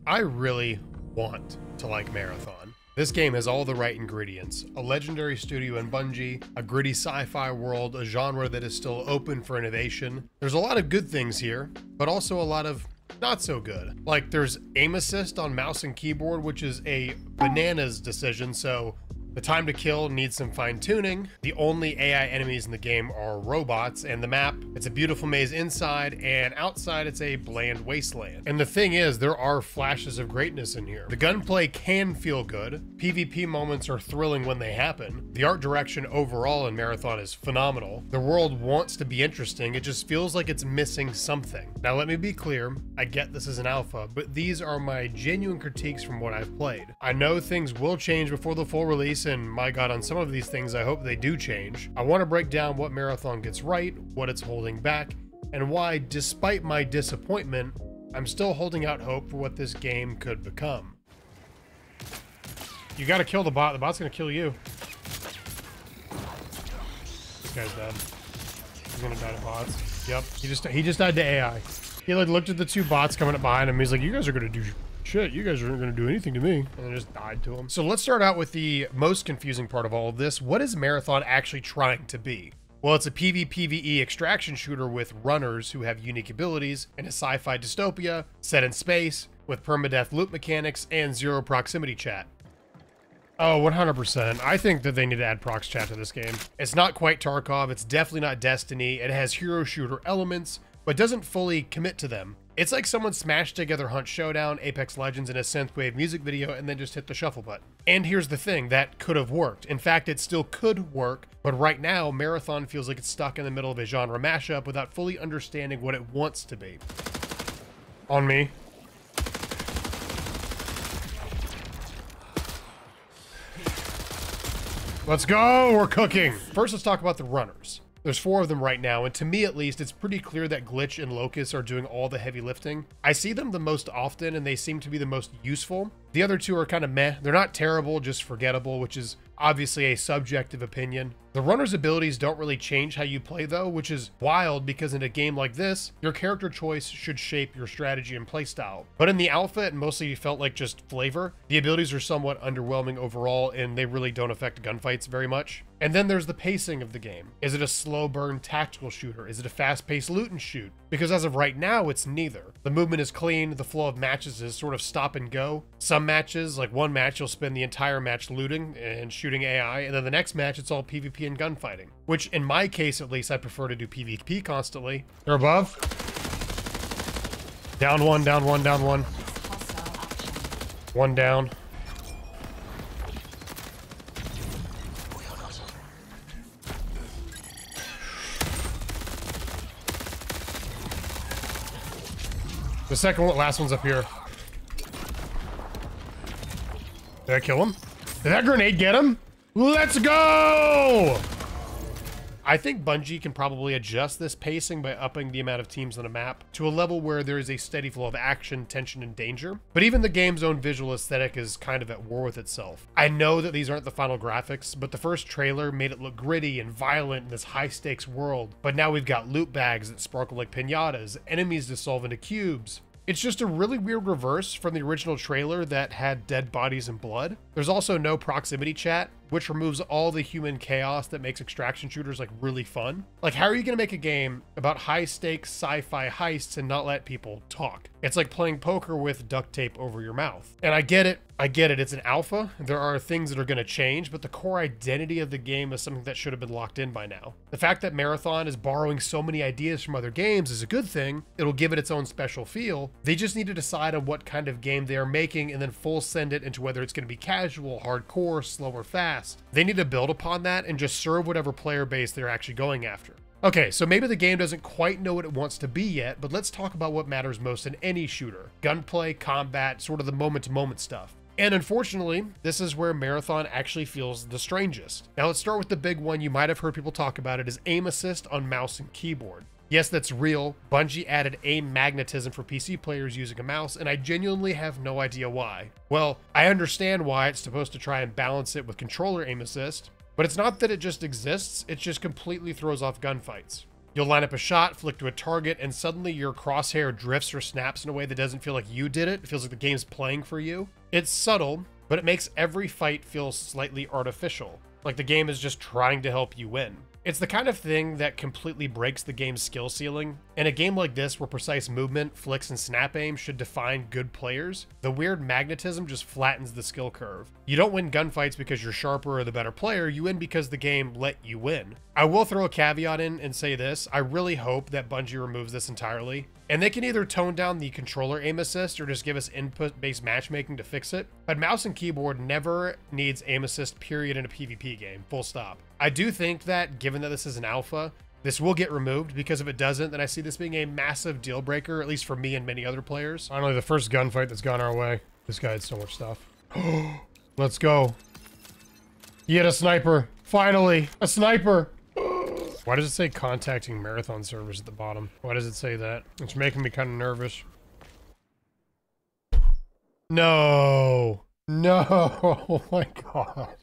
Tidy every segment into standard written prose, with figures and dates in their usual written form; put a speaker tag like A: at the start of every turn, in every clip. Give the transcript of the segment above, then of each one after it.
A: I really want to like Marathon. This game has all the right ingredients. A legendary studio in Bungie, a gritty sci-fi world, a genre that is still open for innovation. There's a lot of good things here, but also a lot of not so good. Like there's aim assist on mouse and keyboard, which is a bananas decision, so the time to kill needs some fine tuning. The only AI enemies in the game are robots, and the map, it's a beautiful maze inside, and outside it's a bland wasteland. And the thing is, there are flashes of greatness in here. The gunplay can feel good. PvP moments are thrilling when they happen. The art direction overall in Marathon is phenomenal. The world wants to be interesting, it just feels like it's missing something. Now let me be clear, I get this is an alpha, but these are my genuine critiques from what I've played. I know things will change before the full release, and my god, on some of these things I hope they do change. I want to break down what Marathon gets right, what it's holding back, and why, despite my disappointment, I'm still holding out hope for what this game could become. You gotta kill the bot. The bot's gonna kill you. This guy's dead. He's gonna die to bots. Yep, he just died to AI. He like looked at the two bots coming up behind him. He's like, you guys are gonna do shit, you guys aren't gonna do anything to me. And then just died to him. So let's start out with the most confusing part of all of this. What is Marathon actually trying to be? Well, it's a PvPvE extraction shooter with runners who have unique abilities in a sci-fi dystopia set in space with permadeath loot mechanics and zero proximity chat. Oh, 100%. I think that they need to add prox chat to this game. It's not quite Tarkov, it's definitely not Destiny, it has hero shooter elements, but doesn't fully commit to them. It's like someone smashed together Hunt Showdown, Apex Legends, and a synthwave music video and then just hit the shuffle button. And here's the thing, that could have worked. In fact, it still could work, but right now, Marathon feels like it's stuck in the middle of a genre mashup without fully understanding what it wants to be. On me. Let's go, we're cooking. First, let's talk about the runners. There's 4 of them right now, and to me at least, it's pretty clear that Glitch and Locust are doing all the heavy lifting. I see them the most often, and they seem to be the most useful. The other 2 are kind of meh. They're not terrible, just forgettable, which is obviously a subjective opinion. The runner's abilities don't really change how you play though, which is wild because in a game like this, your character choice should shape your strategy and playstyle. But in the alpha, it mostly felt like just flavor. The abilities are somewhat underwhelming overall, and they really don't affect gunfights very much. And then there's the pacing of the game. Is it a slow burn tactical shooter? Is it a fast paced loot and shoot? Because as of right now, it's neither. The movement is clean, the flow of matches is sort of stop and go. Some matches, like one match, you'll spend the entire match looting and shooting AI, and then the next match, it's all PvP and gunfighting. Which, in my case at least, I prefer to do PvP constantly. They're above. Down one, down one, down one. One down. The second one, last one's up here. Did I kill him? Did that grenade get him? Let's go! I think Bungie can probably adjust this pacing by upping the amount of teams on a map to a level where there is a steady flow of action, tension, and danger. But even the game's own visual aesthetic is kind of at war with itself. I know that these aren't the final graphics, but the first trailer made it look gritty and violent in this high-stakes world. But now we've got loot bags that sparkle like piñatas, enemies dissolve into cubes. It's just a really weird reverse from the original trailer that had dead bodies and blood. There's also no proximity chat, which removes all the human chaos that makes extraction shooters like really fun. Like, how are you gonna make a game about high stakes sci-fi heists and not let people talk? It's like playing poker with duct tape over your mouth. And I get it, it's an alpha. There are things that are gonna change, but the core identity of the game is something that should have been locked in by now. The fact that Marathon is borrowing so many ideas from other games is a good thing. It'll give it its own special feel. They just need to decide on what kind of game they are making and then full send it into whether it's gonna be casual, hardcore, slow, or fast. They need to build upon that and just serve whatever player base they're actually going after. Okay, so maybe the game doesn't quite know what it wants to be yet, but let's talk about what matters most in any shooter. Gunplay, combat, sort of the moment-to-moment stuff. And unfortunately, this is where Marathon actually feels the strangest. Now let's start with the big one you might have heard people talk about. It is aim assist on mouse and keyboard. Yes, that's real. Bungie added aim magnetism for PC players using a mouse, and I genuinely have no idea why. Well, I understand why. It's supposed to try and balance it with controller aim assist, but it's not that it just exists, it just completely throws off gunfights. You'll line up a shot, flick to a target, and suddenly your crosshair drifts or snaps in a way that doesn't feel like you did it. It feels like the game's playing for you. It's subtle, but it makes every fight feel slightly artificial, like the game is just trying to help you win. It's the kind of thing that completely breaks the game's skill ceiling. In a game like this, where precise movement, flicks, and snap aim should define good players, the weird magnetism just flattens the skill curve. You don't win gunfights because you're sharper or the better player, you win because the game let you win. I will throw a caveat in and say this, I really hope that Bungie removes this entirely. And they can either tone down the controller aim assist or just give us input-based matchmaking to fix it. But mouse and keyboard never needs aim assist, period, in a PvP game, full stop. I do think that, given that this is an alpha, this will get removed, because if it doesn't, then I see this being a massive deal breaker, at least for me and many other players. Finally, the first gunfight that's gone our way. This guy had so much stuff. Let's go. He had a sniper. Finally, a sniper. Why does it say contacting marathon servers at the bottom? Why does it say that? It's making me kind of nervous. No. No. Oh my god.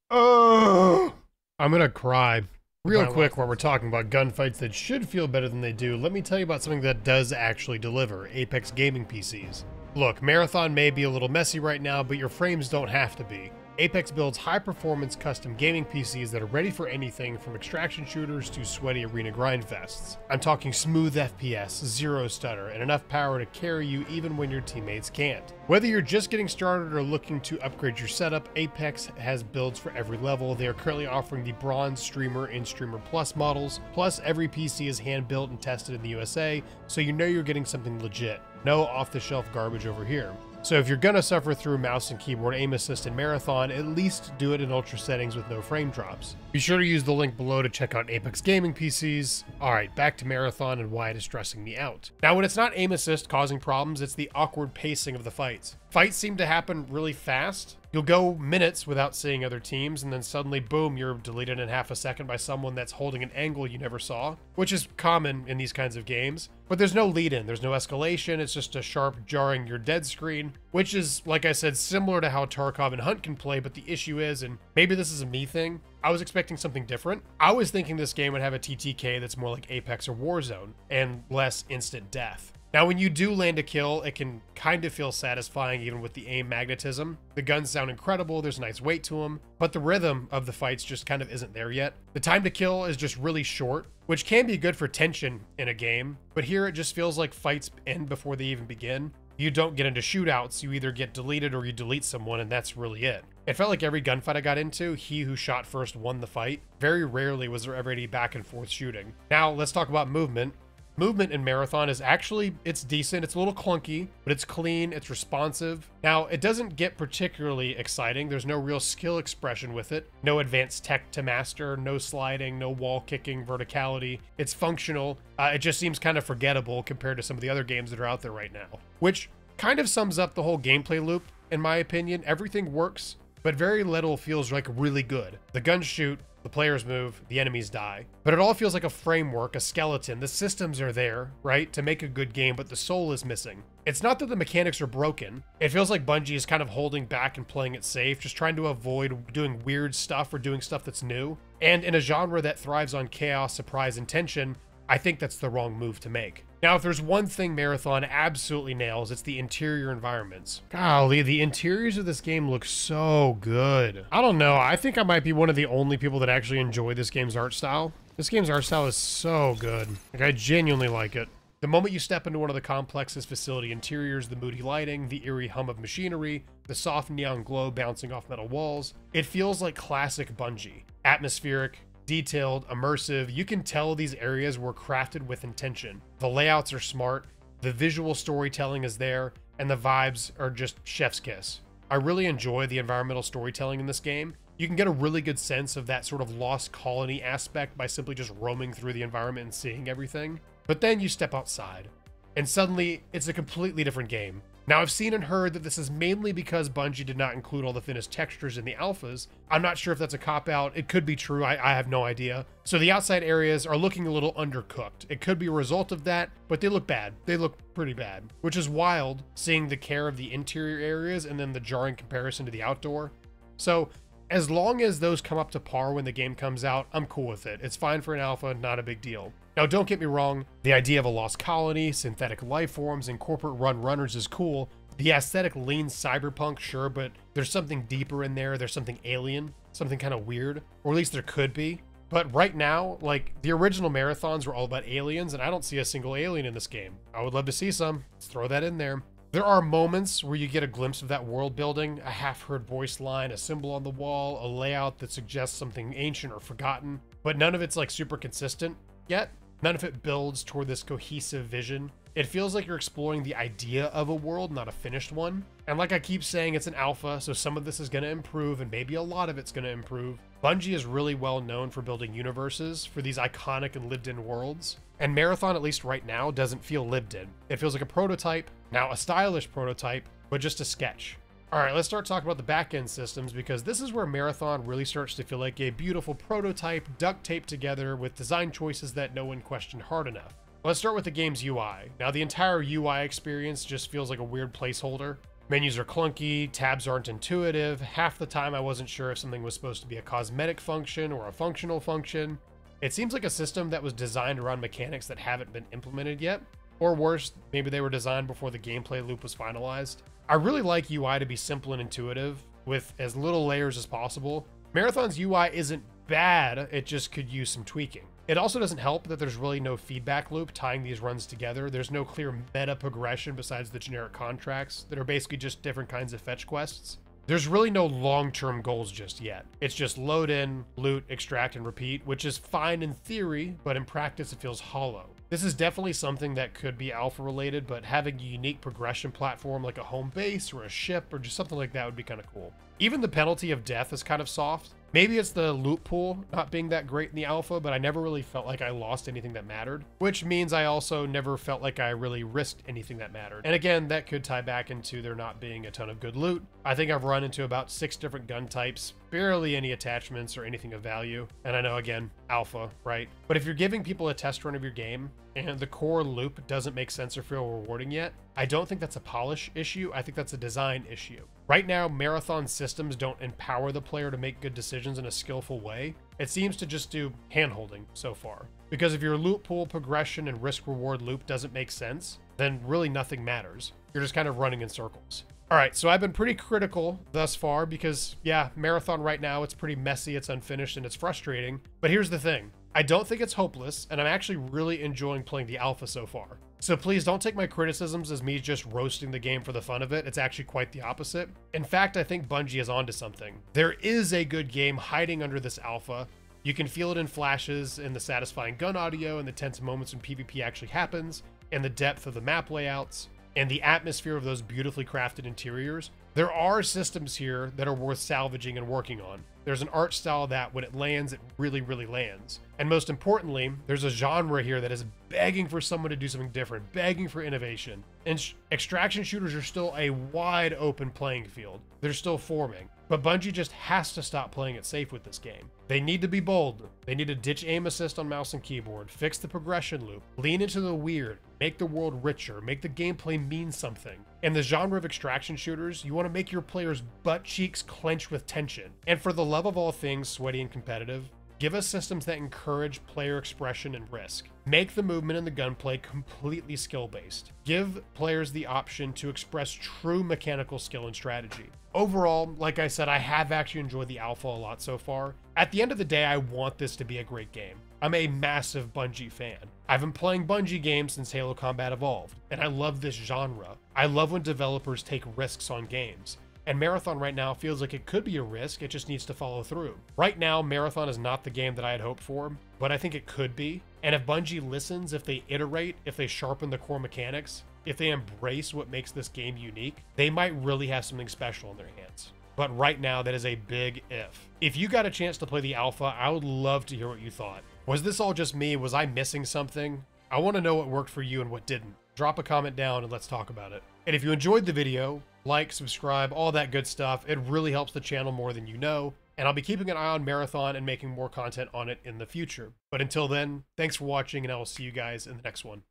A: Oh. I'm gonna cry. Real quick, while we're talking about gunfights that should feel better than they do, let me tell you about something that does actually deliver: Apex gaming PCs. Look, Marathon may be a little messy right now, but your frames don't have to be. Apex builds high-performance custom gaming PCs that are ready for anything from extraction shooters to sweaty arena grindfests. I'm talking smooth FPS, zero stutter, and enough power to carry you even when your teammates can't. Whether you're just getting started or looking to upgrade your setup, Apex has builds for every level. They are currently offering the Bronze, Streamer, and Streamer Plus models, plus every PC is hand-built and tested in the USA, so you know you're getting something legit. No off-the-shelf garbage over here. So if you're gonna suffer through mouse and keyboard aim assist in Marathon, at least do it in ultra settings with no frame drops. Be sure to use the link below to check out Apex gaming PCs. Alright, back to Marathon and why it is stressing me out. Now, when it's not aim assist causing problems, it's the awkward pacing of the fights. Fights seem to happen really fast. You'll go minutes without seeing other teams, and then suddenly, boom, you're deleted in half a second by someone that's holding an angle you never saw, which is common in these kinds of games. But there's no lead-in, there's no escalation, it's just a sharp jarring you're dead screen, which is, like I said, similar to how Tarkov and Hunt can play, but the issue is, and maybe this is a me thing, I was expecting something different. I was thinking this game would have a TTK that's more like Apex or Warzone, and less instant death. Now, when you do land a kill, it can kind of feel satisfying even with the aim magnetism. The guns sound incredible, there's a nice weight to them, but the rhythm of the fights just kind of isn't there yet. The time to kill is just really short, which can be good for tension in a game, but here it just feels like fights end before they even begin. You don't get into shootouts, you either get deleted or you delete someone, and that's really it. It felt like every gunfight I got into, he who shot first won the fight. Very rarely was there ever any back and forth shooting. Now, let's talk about movement. Movement in Marathon is actually, it's decent, it's a little clunky, but it's clean, it's responsive. Now, it doesn't get particularly exciting, there's no real skill expression with it, no advanced tech to master, no sliding, no wall kicking, verticality. It's functional, it just seems kind of forgettable compared to some of the other games that are out there right now. Which kind of sums up the whole gameplay loop, in my opinion. Everything works, but very little feels like really good. The guns shoot, the players move, the enemies die. But it all feels like a framework, a skeleton. The systems are there, right, to make a good game, but the soul is missing. It's not that the mechanics are broken. It feels like Bungie is kind of holding back and playing it safe, just trying to avoid doing weird stuff or doing stuff that's new. And in a genre that thrives on chaos, surprise, and tension, I think that's the wrong move to make. Now, if there's one thing Marathon absolutely nails, it's the interior environments. Golly, the interiors of this game look so good. I don't know, I think I might be one of the only people that actually enjoy this game's art style. This game's art style is so good. Like, I genuinely like it. The moment you step into one of the complex's facility interiors, the moody lighting, the eerie hum of machinery, the soft neon glow bouncing off metal walls, it feels like classic Bungie. Atmospheric, detailed, immersive. You can tell these areas were crafted with intention. The layouts are smart, the visual storytelling is there, and the vibes are just chef's kiss. I really enjoy the environmental storytelling in this game. You can get a really good sense of that sort of lost colony aspect by simply just roaming through the environment and seeing everything. But then you step outside, and suddenly it's a completely different game. Now, I've seen and heard that this is mainly because Bungie did not include all the finished textures in the alphas. I'm not sure if that's a cop-out. It could be true. I have no idea. So the outside areas are looking a little undercooked. It could be a result of that, but they look bad. They look pretty bad, which is wild, seeing the care of the interior areas and then the jarring comparison to the outdoor. So As long as those come up to par when the game comes out, I'm cool with it. It's fine for an alpha, not a big deal. Now, don't get me wrong, the idea of a lost colony, synthetic life forms, and corporate run runners is cool. The aesthetic leans cyberpunk, sure, but there's something deeper in there. There's something alien, something kind of weird, or at least there could be. But right now, like, the original marathons were all about aliens, and I don't see a single alien in this game. I would love to see some. Let's throw that in there. There are moments where you get a glimpse of that world building, a half-heard voice line, a symbol on the wall, a layout that suggests something ancient or forgotten, but none of it's like super consistent yet. None of it builds toward this cohesive vision. It feels like you're exploring the idea of a world, not a finished one. And like I keep saying, it's an alpha, so some of this is going to improve, and maybe a lot of it's going to improve. Bungie is really well known for building universes, for these iconic and lived-in worlds. And Marathon, at least right now, doesn't feel lived in. It feels like a prototype, now a stylish prototype, but just a sketch. All right, let's start talking about the back-end systems, because this is where Marathon really starts to feel like a beautiful prototype duct taped together with design choices that no one questioned hard enough. Let's start with the game's UI. Now, the entire UI experience just feels like a weird placeholder. Menus are clunky, tabs aren't intuitive. Half the time I wasn't sure if something was supposed to be a cosmetic function or a functional function. It seems like a system that was designed around mechanics that haven't been implemented yet. Or worse, maybe they were designed before the gameplay loop was finalized. I really like UI to be simple and intuitive, with as little layers as possible. Marathon's UI isn't bad, it just could use some tweaking. It also doesn't help that there's really no feedback loop tying these runs together. There's no clear meta progression besides the generic contracts that are basically just different kinds of fetch quests. There's really no long-term goals just yet. It's just load in, loot, extract, and repeat, which is fine in theory, but in practice it feels hollow. This is definitely something that could be alpha related, but having a unique progression platform like a home base or a ship or just something like that would be kind of cool. Even the penalty of death is kind of soft. Maybe it's the loot pool not being that great in the alpha, but I never really felt like I lost anything that mattered, which means I also never felt like I really risked anything that mattered. And again, that could tie back into there not being a ton of good loot. I think I've run into about 6 different gun types, barely any attachments or anything of value. And I know, again, alpha, right? But if you're giving people a test run of your game and the core loop doesn't make sense or feel rewarding yet, I don't think that's a polish issue. I think that's a design issue. Right now, Marathon systems don't empower the player to make good decisions in a skillful way. It seems to just do hand-holding so far. Because if your loot pool progression and risk-reward loop doesn't make sense, then really nothing matters. You're just kind of running in circles. All right, so I've been pretty critical thus far because, yeah, Marathon right now, it's pretty messy, it's unfinished, and it's frustrating. But here's the thing. I don't think it's hopeless, and I'm actually really enjoying playing the alpha so far. So please don't take my criticisms as me just roasting the game for the fun of it. It's actually quite the opposite. In fact, I think Bungie is onto something. There is a good game hiding under this alpha. You can feel it in flashes, in the satisfying gun audio, and the tense moments when PvP actually happens, and the depth of the map layouts, and the atmosphere of those beautifully crafted interiors. There are systems here that are worth salvaging and working on. There's an art style that, when it lands, it really, really lands. And most importantly, there's a genre here that is begging for someone to do something different, begging for innovation. And extraction shooters are still a wide open playing field. They're still forming. But Bungie just has to stop playing it safe with this game. They need to be bold. They need to ditch aim assist on mouse and keyboard, fix the progression loop, lean into the weird, make the world richer, make the gameplay mean something. In the genre of extraction shooters, you want to make your players' butt cheeks clench with tension. And for the love of all things sweaty and competitive, give us systems that encourage player expression and risk. Make the movement and the gunplay completely skill-based. Give players the option to express true mechanical skill and strategy. Overall, like I said, I have actually enjoyed the alpha a lot so far. At the end of the day, I want this to be a great game. I'm a massive Bungie fan. I've been playing Bungie games since Halo Combat Evolved, and I love this genre. I love when developers take risks on games. And Marathon right now feels like it could be a risk, it just needs to follow through. Right now, Marathon is not the game that I had hoped for, but I think it could be. And if Bungie listens, if they iterate, if they sharpen the core mechanics, if they embrace what makes this game unique, they might really have something special in their hands. But right now, that is a big if. If you got a chance to play the alpha, I would love to hear what you thought. Was this all just me? Was I missing something? I want to know what worked for you and what didn't. Drop a comment down and let's talk about it. And if you enjoyed the video, like, subscribe, all that good stuff. It really helps the channel more than you know. And I'll be keeping an eye on Marathon and making more content on it in the future. But until then, thanks for watching, and I will see you guys in the next one.